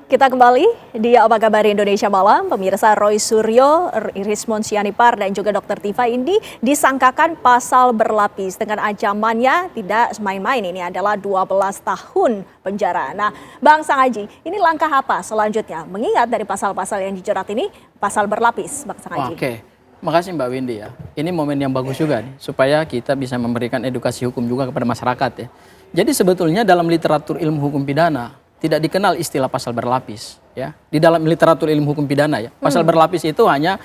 Kita kembali di Apa Kabar Indonesia Malam. Pemirsa, Roy Suryo, Rismon Sianipar, dan juga Dr. Tifa ini disangkakan pasal berlapis dengan ancamannya tidak main-main. Ini adalah 12 tahun penjara. Nah, Bang Sangaji, ini langkah apa selanjutnya? Mengingat dari pasal-pasal yang dijerat ini, pasal berlapis, Bang Sangaji. Oke, makasih Mbak Windy ya. Ini momen yang bagus juga nih, supaya kita bisa memberikan edukasi hukum juga kepada masyarakat ya. Jadi sebetulnya dalam literatur ilmu hukum pidana, tidak dikenal istilah pasal berlapis ya. Di dalam literatur ilmu hukum pidana ya, pasal berlapis itu hanya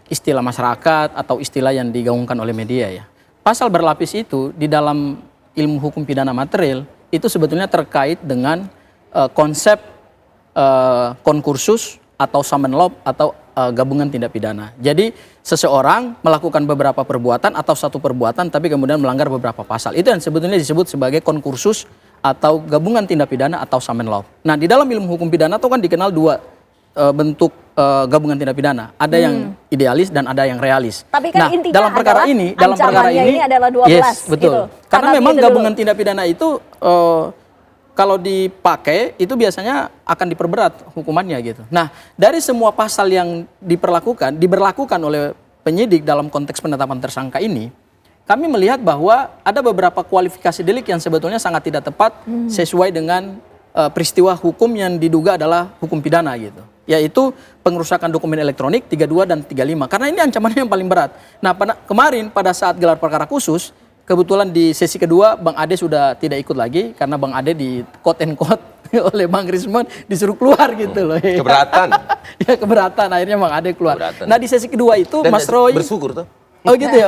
istilah masyarakat atau istilah yang digaungkan oleh media ya. Pasal berlapis itu di dalam ilmu hukum pidana material itu sebetulnya terkait dengan konsep konkursus atau summon law atau gabungan tindak pidana. Jadi seseorang melakukan beberapa perbuatan atau satu perbuatan tapi kemudian melanggar beberapa pasal. Itu yang sebetulnya disebut sebagai konkursus atau gabungan tindak pidana atau summon law. Nah, di dalam ilmu hukum pidana itu kan dikenal dua bentuk gabungan tindak pidana. Ada yang idealis dan ada yang realis. Tapi kan intinya dalam perkara ini adalah 12. Yes, betul. Gitu. Karena memang gabungan tindak pidana itu kalau dipakai itu biasanya akan diperberat hukumannya gitu. Nah, dari semua pasal yang diberlakukan oleh penyidik dalam konteks penetapan tersangka ini, kami melihat bahwa ada beberapa kualifikasi delik yang sebetulnya sangat tidak tepat sesuai dengan peristiwa hukum yang diduga adalah hukum pidana gitu. Yaitu pengerusakan dokumen elektronik 32 dan 35. Karena ini ancamannya yang paling berat. Nah, kemarin pada saat gelar perkara khusus, kebetulan di sesi kedua Bang Ade sudah tidak ikut lagi karena Bang Ade di quote and quote oleh Bang Rismon disuruh keluar gitu loh. Keberatan. Ya keberatan, akhirnya Bang Ade keluar. Keberatan. Nah, di sesi kedua itu Dan Mas Roy bersyukur tuh. Oh gitu ya.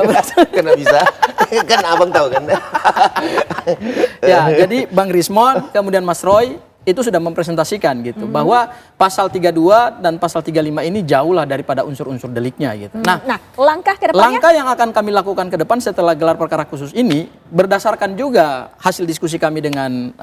Karena bisa. Kan abang tahu kan. Ya, jadi Bang Rismon kemudian Mas Roy itu sudah mempresentasikan gitu bahwa pasal 32 dan pasal 35 ini jauh lah daripada unsur-unsur deliknya gitu. Nah, langkah ke depannya? Langkah yang akan kami lakukan ke depan setelah gelar perkara khusus ini berdasarkan juga hasil diskusi kami dengan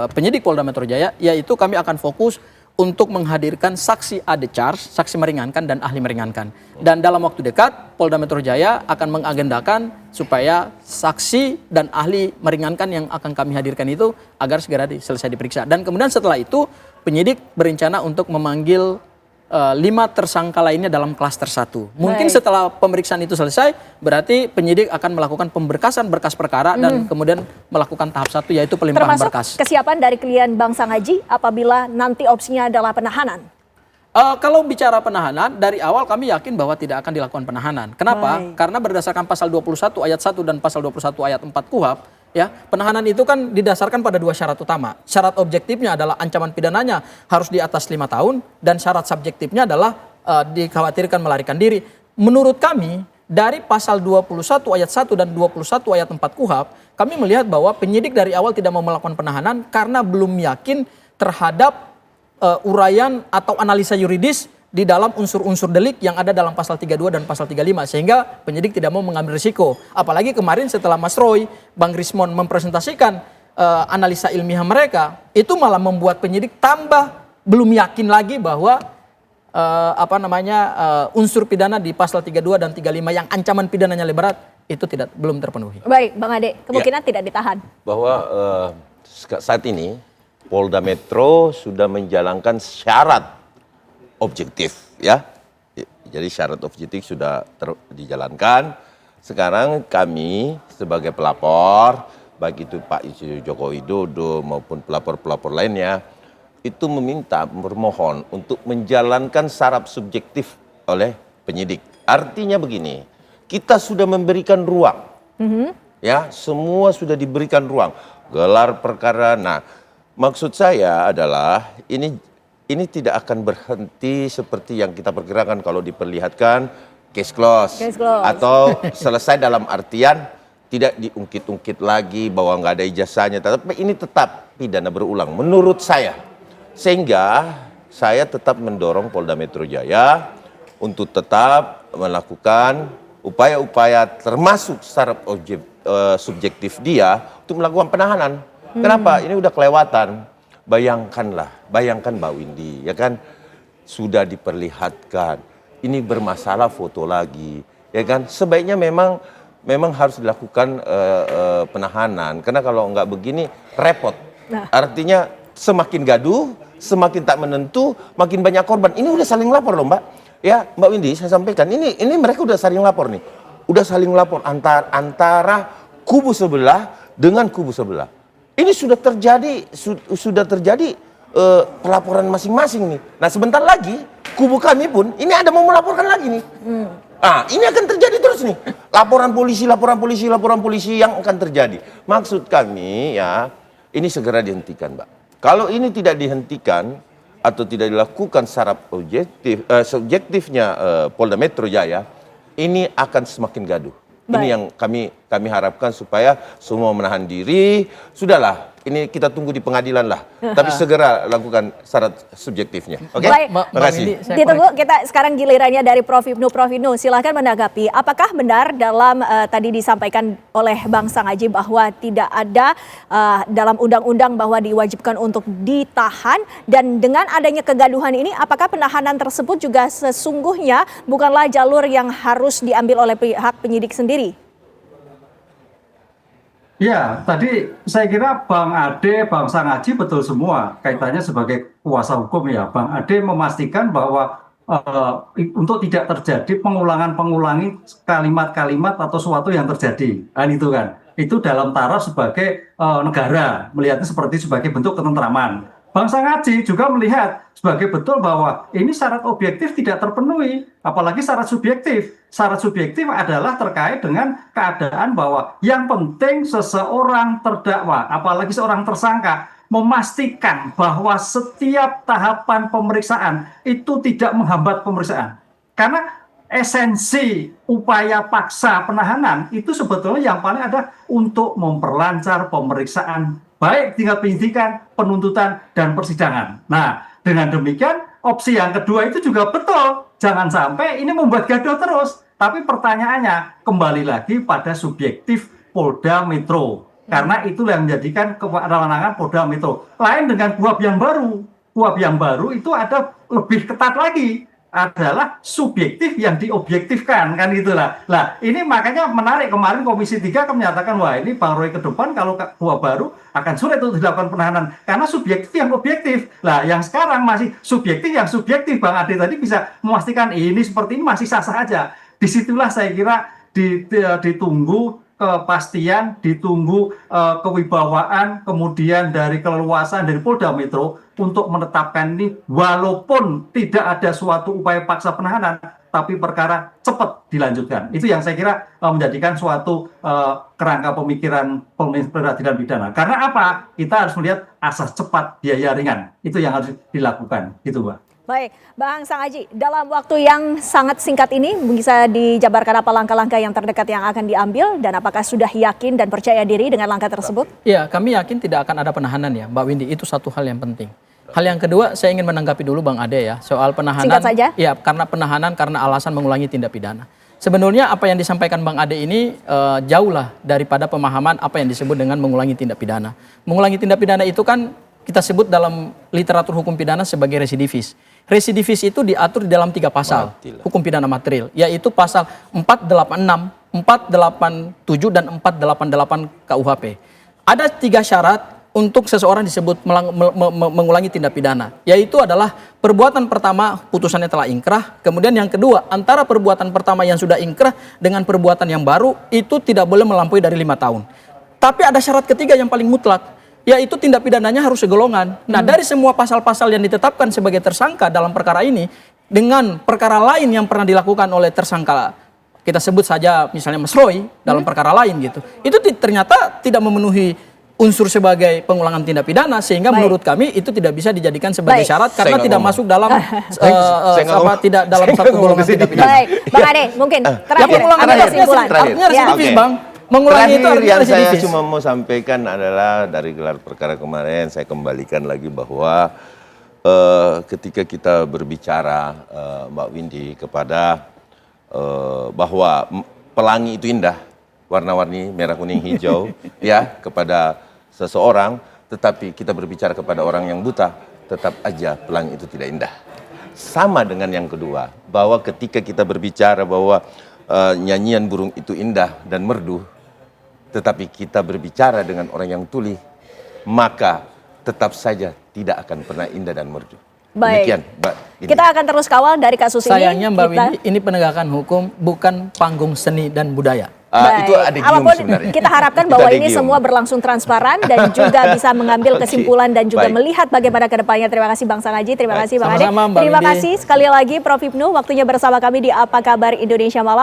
penyidik Polda Metro Jaya, yaitu kami akan fokus untuk menghadirkan saksi AD charge, saksi meringankan dan ahli meringankan. Dan dalam waktu dekat, Polda Metro Jaya akan mengagendakan supaya saksi dan ahli meringankan yang akan kami hadirkan itu agar segera selesai diperiksa. Dan kemudian setelah itu, penyidik berencana untuk memanggil 5 tersangka lainnya dalam klaster 1. Mungkin setelah pemeriksaan itu selesai, berarti penyidik akan melakukan pemberkasan berkas perkara dan kemudian melakukan tahap 1 yaitu pelimpahan berkas. Termasuk kesiapan dari klien Bang Sangaji apabila nanti opsinya adalah penahanan? Kalau bicara penahanan, dari awal kami yakin bahwa tidak akan dilakukan penahanan. Kenapa? Karena berdasarkan pasal 21 ayat 1 dan pasal 21 ayat 4 KUHP, ya, penahanan itu kan didasarkan pada 2 syarat utama. Syarat objektifnya adalah ancaman pidananya harus di atas 5 tahun dan syarat subjektifnya adalah dikhawatirkan melarikan diri. Menurut kami, dari pasal 21 ayat 1 dan 21 ayat 4 KUHP, kami melihat bahwa penyidik dari awal tidak mau melakukan penahanan karena belum yakin terhadap uraian atau analisa yuridis di dalam unsur-unsur delik yang ada dalam pasal 32 dan pasal 35 sehingga penyidik tidak mau mengambil risiko. Apalagi kemarin setelah Mas Roy, Bang Rismon mempresentasikan analisa ilmiah mereka, itu malah membuat penyidik tambah belum yakin lagi bahwa unsur pidana di pasal 32 dan 35 yang ancaman pidananya lebih berat itu belum terpenuhi. Baik, Bang Ade, kemungkinan tidak ditahan. Bahwa saat ini Polda Metro sudah menjalankan syarat objektif ya. Jadi syarat objektif sudah dijalankan. Sekarang kami sebagai pelapor, baik itu Pak Joko Widodo maupun pelapor-pelapor lainnya, itu bermohon untuk menjalankan syarat subjektif oleh penyidik. Artinya begini, kita sudah memberikan ruang. Ya, semua sudah diberikan ruang. Gelar perkara. Nah, maksud saya adalah ini tidak akan berhenti seperti yang kita perkirakan kalau diperlihatkan case close. Atau selesai dalam artian tidak diungkit-ungkit lagi bahwa nggak ada ijazahnya. Tapi ini tetap pidana berulang menurut saya. Sehingga saya tetap mendorong Polda Metro Jaya untuk tetap melakukan upaya-upaya termasuk syarat subjektif dia untuk melakukan penahanan. Kenapa? Ini udah kelewatan. Bayangkan Mbak Windy, ya kan, sudah diperlihatkan. Ini bermasalah foto lagi, ya kan. Sebaiknya memang harus dilakukan penahanan, karena kalau nggak begini repot. Artinya semakin gaduh, semakin tak menentu, makin banyak korban. Ini udah saling lapor loh Mbak. Ya Mbak Windy, saya sampaikan, ini mereka udah saling lapor nih. Udah saling lapor antara kubu sebelah dengan kubu sebelah. Ini sudah terjadi pelaporan masing-masing nih. Nah sebentar lagi kubu kami pun ini ada mau melaporkan lagi nih. Ini akan terjadi terus nih. Laporan polisi yang akan terjadi. Maksud kami ya, ini segera dihentikan, Mbak. Kalau ini tidak dihentikan atau tidak dilakukan secara subjektifnya Polda Metro Jaya, ini akan semakin gaduh. Ini yang kami harapkan supaya semua menahan diri. Sudahlah, ini kita tunggu di pengadilan lah. Tapi segera lakukan syarat subjektifnya. Oke? Baik. Terima kasih. Ditunggu, kita sekarang gilirannya dari Prof. Ibnu. Prof. Ibnu, silahkan menanggapi. Apakah benar dalam tadi disampaikan oleh Bang Sangaji bahwa tidak ada dalam undang-undang bahwa diwajibkan untuk ditahan, dan dengan adanya kegaduhan ini, apakah penahanan tersebut juga sesungguhnya bukanlah jalur yang harus diambil oleh pihak penyidik sendiri? Ya, tadi saya kira Bang Ade, Bang Sangaji betul semua kaitannya sebagai kuasa hukum ya. Bang Ade memastikan bahwa untuk tidak terjadi pengulangi kalimat-kalimat atau sesuatu yang terjadi. Kan itu kan. Itu dalam taraf sebagai negara, melihatnya sebagai bentuk ketentraman. Bang Sangaji juga melihat sebagai betul bahwa ini syarat objektif tidak terpenuhi, apalagi syarat subjektif. Syarat subjektif adalah terkait dengan keadaan bahwa yang penting seseorang terdakwa, apalagi seorang tersangka, memastikan bahwa setiap tahapan pemeriksaan itu tidak menghambat pemeriksaan. Karena esensi upaya paksa penahanan itu sebetulnya yang paling ada untuk memperlancar pemeriksaan baik tingkat penyidikan, penuntutan, dan persidangan. Nah, dengan demikian opsi yang kedua itu juga betul. Jangan sampai ini membuat gaduh terus. Tapi pertanyaannya kembali lagi pada subjektif Polda Metro. Karena itulah yang menjadikan kewenangan Polda Metro. Lain dengan KUHP yang baru. KUHP yang baru itu ada lebih ketat lagi. Adalah subjektif yang diobjektifkan, kan itulah. Nah, ini makanya menarik, kemarin Komisi 3 menyatakan, wah ini Bang Roy ke depan kalau KUHP baru akan sulit untuk dilakukan penahanan karena subjektif yang objektif. Lah, yang sekarang masih subjektif yang subjektif. Bang Ade tadi bisa memastikan ini seperti ini masih sah-sah aja. Disitulah saya kira ditunggu kepastian, ditunggu kewibawaan, kemudian dari keleluasan dari Polda Metro untuk menetapkan ini, walaupun tidak ada suatu upaya paksa penahanan, tapi perkara cepat dilanjutkan. Itu yang saya kira menjadikan suatu kerangka pemikiran peradilan pidana. Karena apa? Kita harus melihat asas cepat, biaya ringan. Itu yang harus dilakukan. Gitu, Mbak. Baik, Bang Sangaji, dalam waktu yang sangat singkat ini bisa dijabarkan apa langkah-langkah yang terdekat yang akan diambil dan apakah sudah yakin dan percaya diri dengan langkah tersebut? Ya, kami yakin tidak akan ada penahanan ya, Mbak Windy. Itu satu hal yang penting. Hal yang kedua, saya ingin menanggapi dulu Bang Ade ya, soal penahanan. Singkat saja. Ya, karena penahanan karena alasan mengulangi tindak pidana. Sebenarnya apa yang disampaikan Bang Ade ini jauh lah daripada pemahaman apa yang disebut dengan mengulangi tindak pidana. Mengulangi tindak pidana itu kan kita sebut dalam literatur hukum pidana sebagai residivis. Residivis itu diatur di dalam 3 pasal hukum pidana material, yaitu pasal 486, 487, dan 488 KUHP. Ada 3 syarat untuk seseorang disebut mengulangi tindak pidana, yaitu adalah perbuatan pertama putusannya telah ingkrah, kemudian yang kedua antara perbuatan pertama yang sudah ingkrah dengan perbuatan yang baru itu tidak boleh melampaui dari 5 tahun. Tapi ada syarat ketiga yang paling mutlak, yaitu tindak pidananya harus segolongan. Nah, dari semua pasal-pasal yang ditetapkan sebagai tersangka dalam perkara ini, dengan perkara lain yang pernah dilakukan oleh tersangka, kita sebut saja misalnya Mas Roy, dalam perkara lain gitu, itu ternyata tidak memenuhi unsur sebagai pengulangan tindak pidana, sehingga menurut kami itu tidak bisa dijadikan sebagai syarat karena tidak masuk dalam tidak dalam satu golongan tindak pidana. Baik, Bang Ade, mungkin terakhir ambil kesimpulan. Artinya residivis, Bang. Mengulangi itu artinya yang saya residivis. cuma mau sampaikan adalah dari gelar perkara kemarin saya kembalikan lagi bahwa ketika kita berbicara Mbak Windy kepada bahwa pelangi itu indah, warna-warni merah kuning hijau ya kepada seseorang, tetapi kita berbicara kepada orang yang buta tetap aja pelangi itu tidak indah. Sama dengan yang kedua, bahwa ketika kita berbicara bahwa nyanyian burung itu indah dan merdu, tetapi kita berbicara dengan orang yang tuli, maka tetap saja tidak akan pernah indah dan merdu. Baik. Demikian, Mbak. Ini. Kita akan terus kawal dari kasus ini. Sayangnya Mbak Kita- Windy, ini penegakan hukum bukan panggung seni dan budaya. Baik. Itu adegium Apapun, sebenarnya. kita harapkan Itu bahwa ini adegium. semua berlangsung transparan dan juga bisa mengambil Oke, kesimpulan dan juga baik. melihat bagaimana ke depannya. Terima kasih Bang Sangaji, terima Baik. kasih Bang Ade. Sama-sama, Mbak Terima Windy. kasih sekali lagi Prof Hipnu, waktunya bersama kami di Apa Kabar Indonesia Malam.